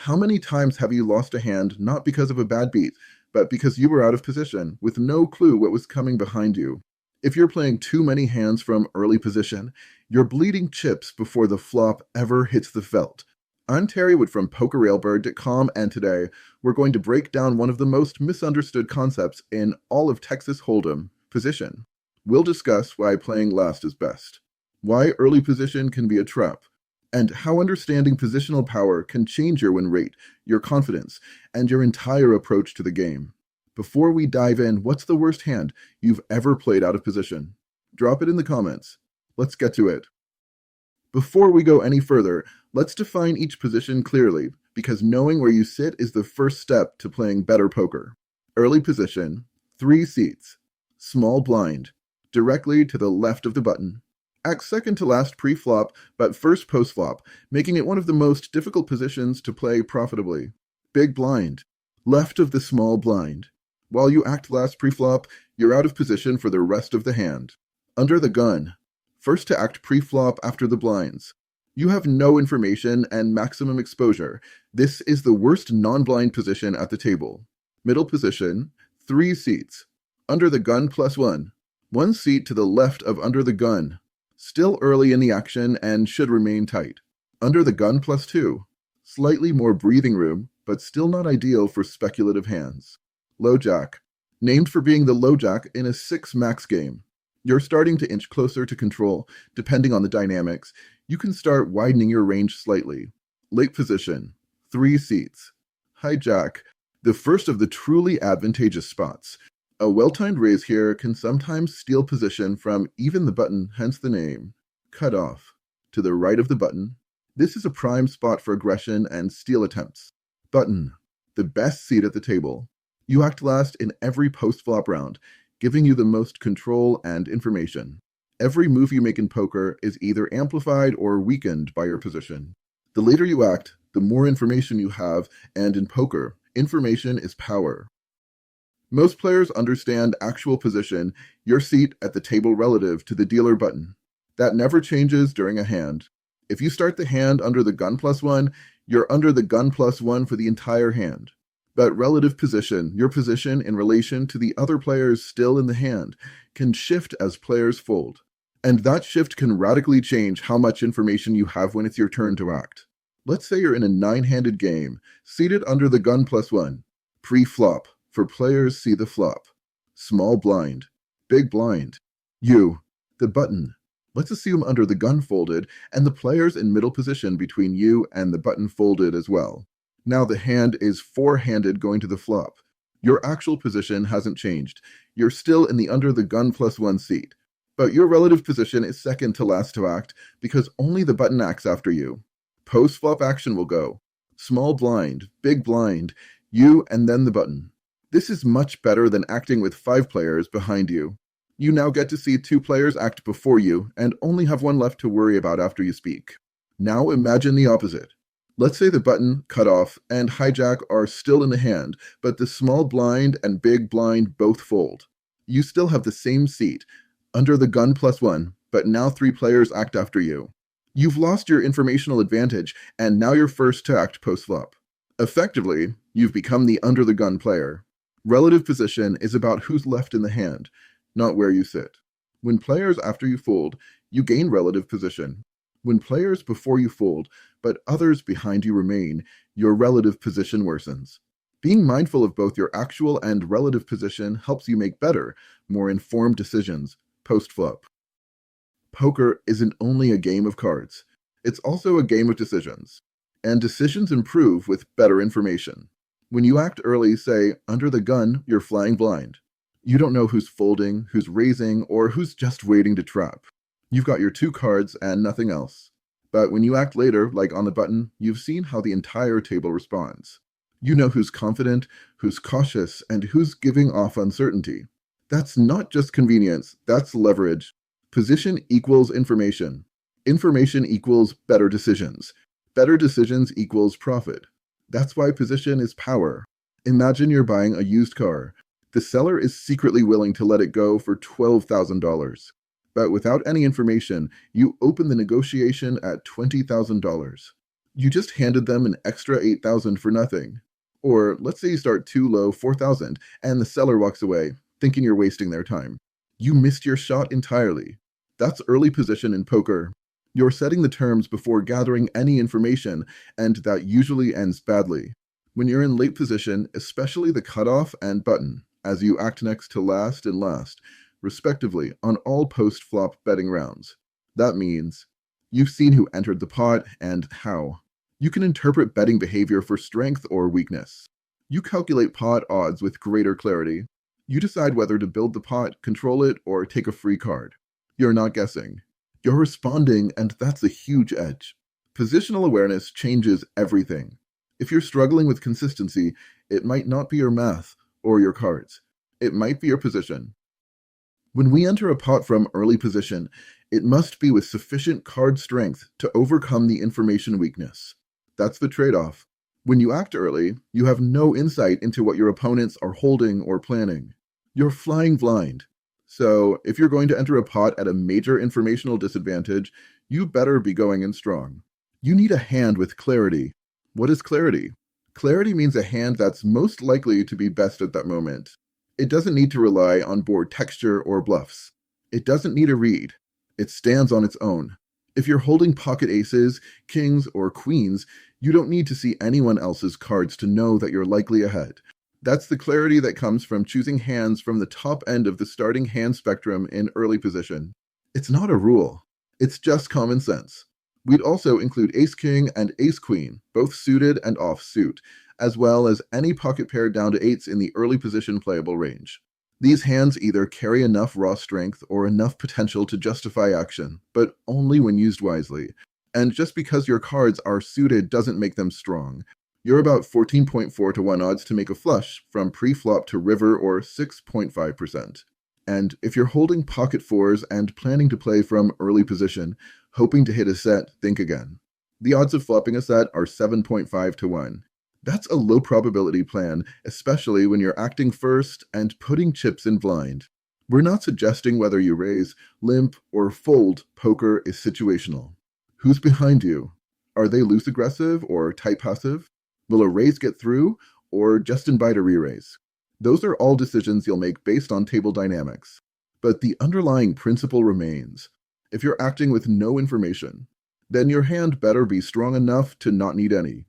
How many times have you lost a hand not because of a bad beat, but because you were out of position with no clue what was coming behind you? If you're playing too many hands from early position, you're bleeding chips before the flop ever hits the felt. I'm Terry Wood from PokerRailbird.com, and today we're going to break down one of the most misunderstood concepts in all of Texas Hold'em, position. We'll discuss why playing last is best, why early position can be a trap, and how understanding positional power can change your win rate, your confidence, and your entire approach to the game. Before we dive in, what's the worst hand you've ever played out of position? Drop it in the comments. Let's get to it. Before we go any further, let's define each position clearly, because knowing where you sit is the first step to playing better poker. Early position, 3 seats, small blind, directly to the left of the button. Act second to last pre-flop, but first post-flop, making it one of the most difficult positions to play profitably. Big blind, left of the small blind. While you act last pre-flop, you're out of position for the rest of the hand. Under the gun, first to act pre-flop after the blinds. You have no information and maximum exposure. This is the worst non-blind position at the table. Middle position, 3 seats. Under the gun +1. 1 seat to the left of under the gun. Still early in the action and should remain tight. Under the gun +2. Slightly more breathing room, but still not ideal for speculative hands. Low jack. Named for being the low jack in a 6 max game. You're starting to inch closer to control, depending on the dynamics. You can start widening your range slightly. Late position, 3 seats. High jack, the first of the truly advantageous spots. A well-timed raise here can sometimes steal position from even the button, hence the name. Cut off. To the right of the button. This is a prime spot for aggression and steal attempts. Button, the best seat at the table. You act last in every post-flop round, giving you the most control and information. Every move you make in poker is either amplified or weakened by your position. The later you act, the more information you have, and in poker, information is power. Most players understand actual position, your seat at the table relative to the dealer button. That never changes during a hand. If you start the hand under the gun +1, you're under the gun +1 for the entire hand. But relative position, your position in relation to the other players still in the hand, can shift as players fold. And that shift can radically change how much information you have when it's your turn to act. Let's say you're in a 9-handed game, seated under the gun +1. Pre-flop, for players see the flop. Small blind, big blind. You, the button. Let's assume under the gun folded, and the players in middle position between you and the button folded as well. Now the hand is 4-handed going to the flop. Your actual position hasn't changed. You're still in the under the gun +1 seat. But your relative position is second to last to act because only the button acts after you. Post-flop action will go. Small blind, big blind, you and then the button. This is much better than acting with 5 players behind you. You now get to see 2 players act before you and only have 1 left to worry about after you speak. Now imagine the opposite. Let's say the button, cutoff, and hijack are still in the hand, but the small blind and big blind both fold. You still have the same seat, under the gun +1, but now 3 players act after you. You've lost your informational advantage, and now you're first to act post-flop. Effectively, you've become the under the gun player. Relative position is about who's left in the hand, not where you sit. When players after you fold, you gain relative position. When players before you fold, but others behind you remain, your relative position worsens. Being mindful of both your actual and relative position helps you make better, more informed decisions post-flop. Poker isn't only a game of cards. It's also a game of decisions. And decisions improve with better information. When you act early, say, under the gun, you're flying blind. You don't know who's folding, who's raising, or who's just waiting to trap. You've got your 2 cards and nothing else. But when you act later, like on the button, you've seen how the entire table responds. You know who's confident, who's cautious, and who's giving off uncertainty. That's not just convenience, that's leverage. Position equals information. Information equals better decisions. Better decisions equals profit. That's why position is power. Imagine you're buying a used car. The seller is secretly willing to let it go for $12,000. But without any information, you open the negotiation at $20,000. You just handed them an extra 8,000 for nothing. Or let's say you start too low, 4,000, and the seller walks away, thinking you're wasting their time. You missed your shot entirely. That's early position in poker. You're setting the terms before gathering any information, and that usually ends badly. When you're in late position, especially the cutoff and button, as you act next to last and last, respectively, on all post-flop betting rounds. That means you've seen who entered the pot and how. You can interpret betting behavior for strength or weakness. You calculate pot odds with greater clarity. You decide whether to build the pot, control it, or take a free card. You're not guessing. You're responding, and that's a huge edge. Positional awareness changes everything. If you're struggling with consistency, it might not be your math or your cards. It might be your position. When we enter a pot from early position, it must be with sufficient card strength to overcome the information weakness. That's the trade-off. When you act early, you have no insight into what your opponents are holding or planning. You're flying blind. So, if you're going to enter a pot at a major informational disadvantage, you better be going in strong. You need a hand with clarity. What is clarity? Clarity means a hand that's most likely to be best at that moment. It doesn't need to rely on board texture or bluffs. It doesn't need a read. It stands on its own. If you're holding pocket aces, kings, or queens, you don't need to see anyone else's cards to know that you're likely ahead. That's the clarity that comes from choosing hands from the top end of the starting hand spectrum in early position. It's not a rule. It's just common sense. We'd also include ace-king and ace-queen, both suited and off-suit, as well as any pocket pair down to eights in the early position playable range. These hands either carry enough raw strength or enough potential to justify action, but only when used wisely. And just because your cards are suited doesn't make them strong. You're about 14.4 to 1 odds to make a flush from pre-flop to river, or 6.5%. And if you're holding pocket fours and planning to play from early position, hoping to hit a set, think again. The odds of flopping a set are 7.5 to 1. That's a low probability plan, especially when you're acting first and putting chips in blind. We're not suggesting whether you raise, limp, or fold. Poker is situational. Who's behind you? Are they loose aggressive or tight passive? Will a raise get through, or just invite a re-raise? Those are all decisions you'll make based on table dynamics. But the underlying principle remains. If you're acting with no information, then your hand better be strong enough to not need any.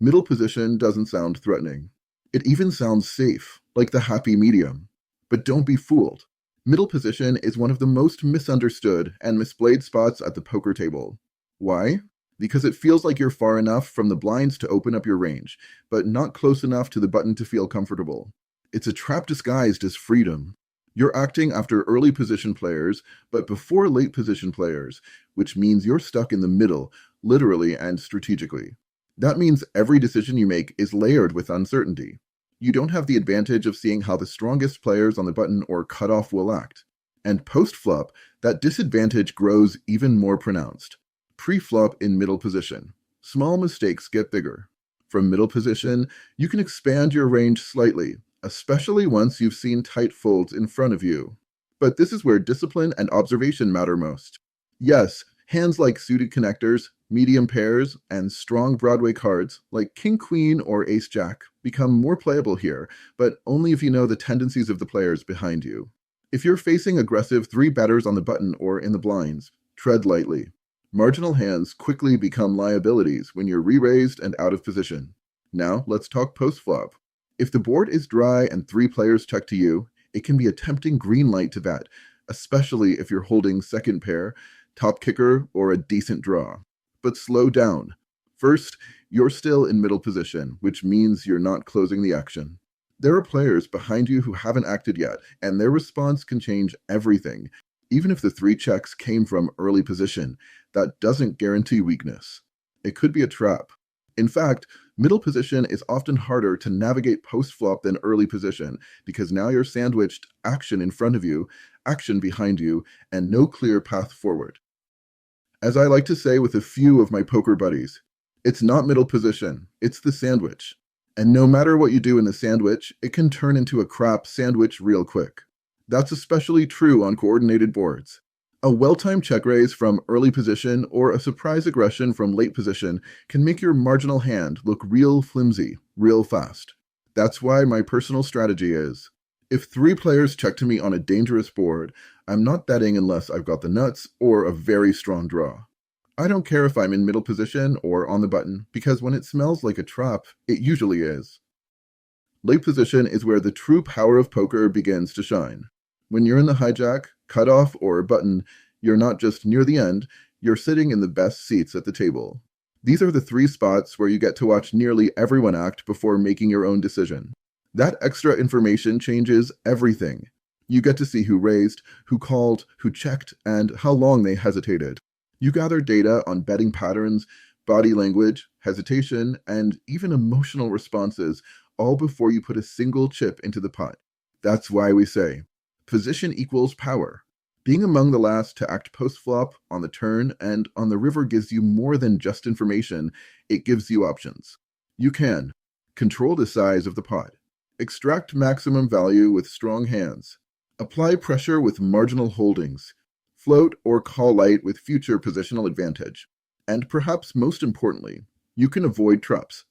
Middle position doesn't sound threatening. It even sounds safe, like the happy medium. But don't be fooled. Middle position is one of the most misunderstood and misplayed spots at the poker table. Why? Because it feels like you're far enough from the blinds to open up your range, but not close enough to the button to feel comfortable. It's a trap disguised as freedom. You're acting after early position players, but before late position players, which means you're stuck in the middle, literally and strategically. That means every decision you make is layered with uncertainty. You don't have the advantage of seeing how the strongest players on the button or cutoff will act. And post-flop, that disadvantage grows even more pronounced. Pre-flop in middle position. Small mistakes get bigger. From middle position, you can expand your range slightly, especially once you've seen tight folds in front of you. But this is where discipline and observation matter most. Yes, hands like suited connectors, medium pairs, and strong Broadway cards like King-Queen or Ace-Jack become more playable here, but only if you know the tendencies of the players behind you. If you're facing aggressive three bettors on the button or in the blinds, tread lightly. Marginal hands quickly become liabilities when you're re-raised and out of position. Now, let's talk post-flop. If the board is dry and three players check to you, it can be a tempting green light to bet, especially if you're holding second pair, top kicker, or a decent draw. But slow down. First, you're still in middle position, which means you're not closing the action. There are players behind you who haven't acted yet, and their response can change everything. Even if the three checks came from early position, that doesn't guarantee weakness. It could be a trap. In fact, middle position is often harder to navigate post-flop than early position, because now you're sandwiched action in front of you, action behind you, and no clear path forward. As I like to say with a few of my poker buddies, it's not middle position, it's the sandwich. And no matter what you do in the sandwich, it can turn into a crap sandwich real quick. That's especially true on coordinated boards. A well-timed check raise from early position or a surprise aggression from late position can make your marginal hand look real flimsy, real fast. That's why my personal strategy is, if three players check to me on a dangerous board, I'm not betting unless I've got the nuts or a very strong draw. I don't care if I'm in middle position or on the button, because when it smells like a trap, it usually is. Late position is where the true power of poker begins to shine. When you're in the hijack, cutoff, or button, you're not just near the end, you're sitting in the best seats at the table. These are the three spots where you get to watch nearly everyone act before making your own decision. That extra information changes everything. You get to see who raised, who called, who checked, and how long they hesitated. You gather data on betting patterns, body language, hesitation, and even emotional responses, all before you put a single chip into the pot. That's why we say, position equals power. Being among the last to act post-flop, on the turn, and on the river gives you more than just information, it gives you options. You can control the size of the pot, extract maximum value with strong hands, apply pressure with marginal holdings, float or call light with future positional advantage, and perhaps most importantly, you can avoid traps.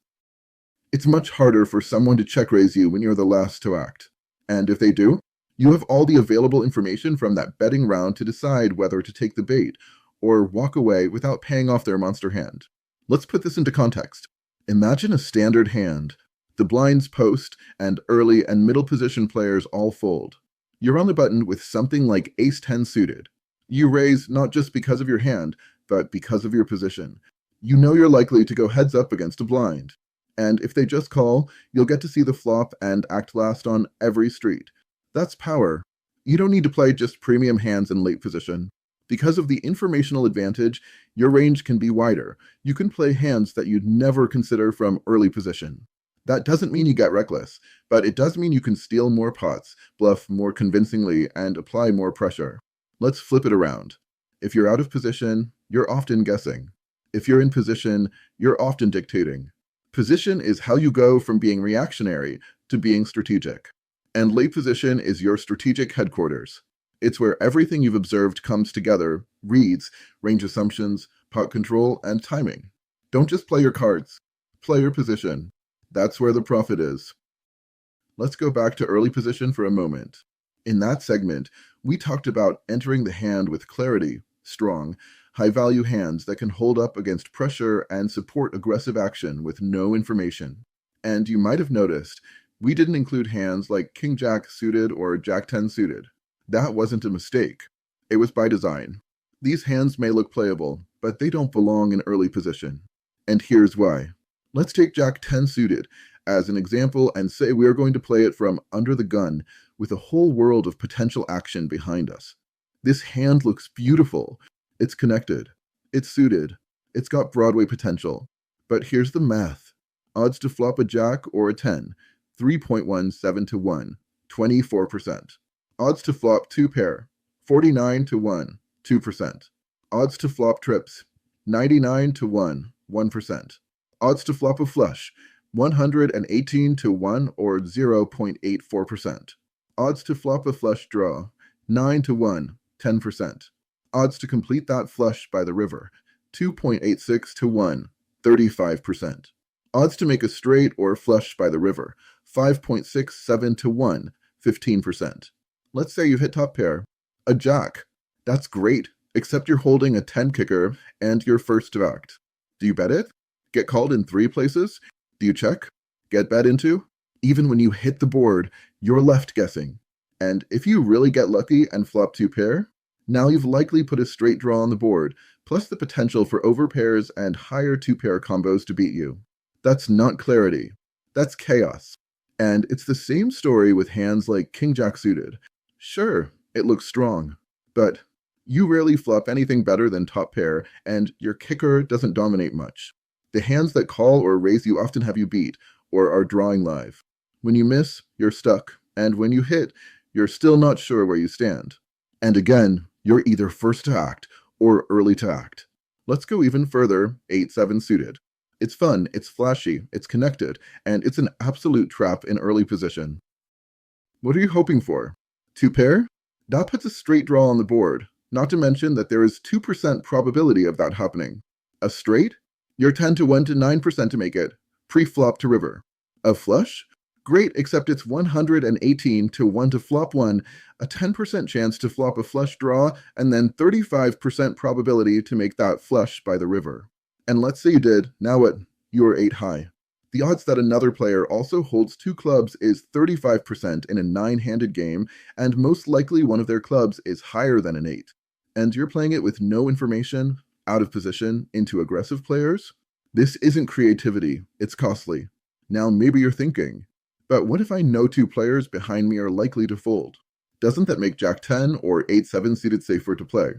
It's much harder for someone to check raise you when you're the last to act. And if they do, you have all the available information from that betting round to decide whether to take the bait or walk away without paying off their monster hand. Let's put this into context. Imagine a standard hand. The blinds post, and early and middle position players all fold. You're on the button with something like ace-10 suited. You raise not just because of your hand, but because of your position. You know you're likely to go heads up against a blind. And if they just call, you'll get to see the flop and act last on every street. That's power. You don't need to play just premium hands in late position. Because of the informational advantage, your range can be wider. You can play hands that you'd never consider from early position. That doesn't mean you get reckless, but it does mean you can steal more pots, bluff more convincingly, and apply more pressure. Let's flip it around. If you're out of position, you're often guessing. If you're in position, you're often dictating. Position is how you go from being reactionary to being strategic. And late position is your strategic headquarters. It's where everything you've observed comes together, reads, range assumptions, pot control, and timing. Don't just play your cards. Play your position. That's where the profit is. Let's go back to early position for a moment. In that segment, we talked about entering the hand with clarity, strong, high-value hands that can hold up against pressure and support aggressive action with no information. And you might have noticed, we didn't include hands like King-Jack suited or Jack-10 suited. That wasn't a mistake. It was by design. These hands may look playable, but they don't belong in early position. And here's why. Let's take Jack-10 suited as an example and say we are going to play it from under the gun with a whole world of potential action behind us. This hand looks beautiful. It's connected. It's suited. It's got Broadway potential. But here's the math. Odds to flop a jack or a 10, 3.17 to 1, 24%. Odds to flop two pair, 49 to 1, 2%. Odds to flop trips, 99 to 1, 1%. Odds to flop a flush, 118 to 1 or 0.84%. Odds to flop a flush draw, 9 to 1, 10%. Odds to complete that flush by the river, 2.86 to 1, 35%. Odds to make a straight or flush by the river, 5.67 to 1, 15%. Let's say you've hit top pair. A jack. That's great, except you're holding a 10 kicker and you're first to act. Do you bet it? Get called in 3 places? Do you check? Get bet into? Even when you hit the board, you're left guessing. And if you really get lucky and flop 2 pair, now you've likely put a straight draw on the board, plus the potential for overpairs and higher 2-pair combos to beat you. That's not clarity. That's chaos. And it's the same story with hands like King-Jack suited. Sure, it looks strong, but you rarely flop anything better than top pair, and your kicker doesn't dominate much. The hands that call or raise you often have you beat, or are drawing live. When you miss, you're stuck, and when you hit, you're still not sure where you stand. And again, you're either first to act or early to act. Let's go even further, 8-7 suited. It's fun, it's flashy, it's connected, and it's an absolute trap in early position. What are you hoping for? 2 pair? That puts a straight draw on the board. Not to mention that there is 2% probability of that happening. A straight? You're 10 to 1 to 9% to make it, pre-flop to river. A flush? Great, except it's 118 to 1 to flop 1, a 10% chance to flop a flush draw, and then 35% probability to make that flush by the river. And let's say you did, now what? You are 8 high. The odds that another player also holds 2 clubs is 35% in a 9-handed game, and most likely one of their clubs is higher than an 8. And you're playing it with no information, out of position, into aggressive players? This isn't creativity, it's costly. Now maybe you're thinking, but what if I know 2 players behind me are likely to fold? Doesn't that make Jack 10 or 8-7 suited safer to play?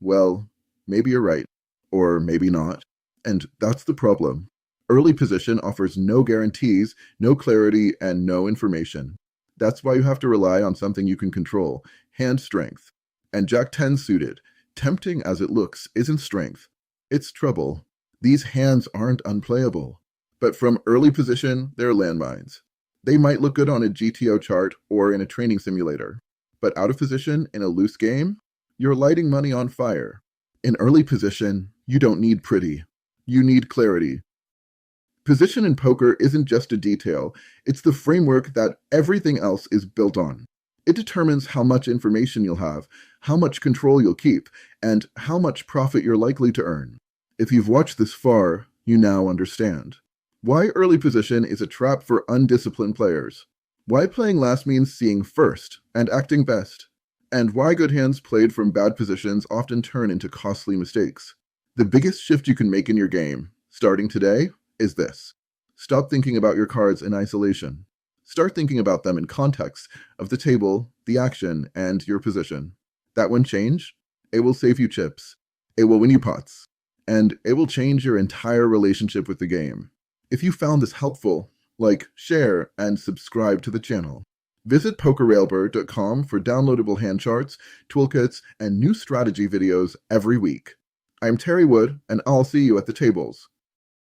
Well, maybe you're right, or maybe not. And that's the problem. Early position offers no guarantees, no clarity, and no information. That's why you have to rely on something you can control, hand strength. And Jack 10 suited, tempting as it looks, isn't strength. It's trouble. These hands aren't unplayable. But from early position, they're landmines. They might look good on a GTO chart or in a training simulator. But out of position in a loose game, you're lighting money on fire. In early position, you don't need pretty. You need clarity. Position in poker isn't just a detail, it's the framework that everything else is built on. It determines how much information you'll have, how much control you'll keep, and how much profit you're likely to earn. If you've watched this far, you now understand. Why early position is a trap for undisciplined players. Why playing last means seeing first and acting best. And why good hands played from bad positions often turn into costly mistakes. The biggest shift you can make in your game, starting today, is this. Stop thinking about your cards in isolation. Start thinking about them in context of the table, the action, and your position. That one change, it will save you chips. It will win you pots. And it will change your entire relationship with the game. If you found this helpful, like, share, and subscribe to the channel. Visit PokerRailbird.com for downloadable hand charts, toolkits, and new strategy videos every week. I'm Terry Wood, and I'll see you at the tables.